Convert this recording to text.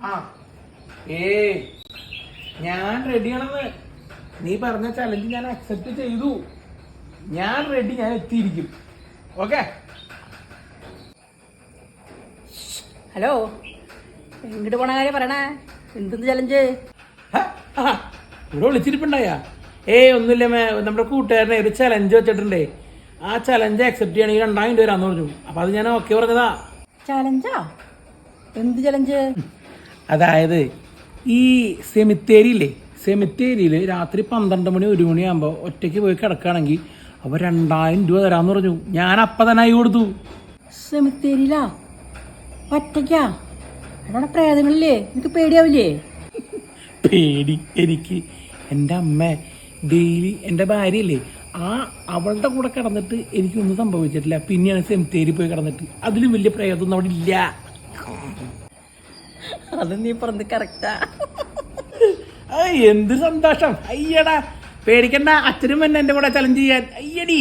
ആ ഞാൻ റെഡിയാണെന്ന്. നീ പറഞ്ഞ ചലഞ്ച് ഞാൻ അക്സെപ്റ്റ് ചെയ്തു. ഞാൻ റെഡി, ഞാൻ എത്തിയിരിക്കും. ഓക്കെ. ഹലോ, എങ്ങോട്ട് പോണ കാര്യം പറയണേ? എന്തെന്ന് ചലഞ്ച്? ഇവിടെ വിളിച്ചിരിപ്പുണ്ടായ? ഒന്നുമില്ല നമ്മുടെ കൂട്ടുകാരനെ ഒരു ചലഞ്ച് വെച്ചിട്ടുണ്ടേ. ആ ചലഞ്ച് അക്സെപ്റ്റ് ചെയ്യണമെങ്കിൽ 2000 രൂപ തരാന്ന് പറഞ്ഞു. അപ്പൊ അത് ഞാൻ ഓക്കെ പറഞ്ഞതാ. ചലഞ്ചാ? എന്ത് ചലഞ്ച്? അതായത് ഈ സെമിത്തേരിയില്ലേ, സെമിത്തേരിയിൽ രാത്രി 12 മണി 1 മണിയാകുമ്പോൾ ഒറ്റയ്ക്ക് പോയി കിടക്കുകയാണെങ്കിൽ അവർ 2000 രൂപ തരാന്ന് പറഞ്ഞു. ഞാൻ അപ്പം തന്നെ ആയി കൊടുത്തു. സെമിത്തേരിയിലാ? ഒറ്റയ്ക്കാ? അവിടെ പ്രേതങ്ങളില്ലേ? എനിക്ക് പേടിയാവില്ലേ? പേടി എനിക്ക്. എൻ്റെ അമ്മ ഡെയിലി, എൻ്റെ ഭാര്യയില്ലേ, അവളുടെ കൂടെ കിടന്നിട്ട് എനിക്കൊന്നും സംഭവിച്ചിട്ടില്ല. പിന്നെയാണ് സെമിത്തേരി പോയി കിടന്നിട്ട്. അതിലും വലിയ പ്രേതമൊന്നും അവിടെ ഇല്ല. അത് നീ പറഞ്ഞത് കറക്റ്റാ. എന്ത് സന്തോഷം. അയ്യടാ, പേടിക്കണ്ട. അച്ഛനും എന്നെ എൻ്റെ കൂടെ ചലഞ്ച് ചെയ്യാൻ. അയ്യടി.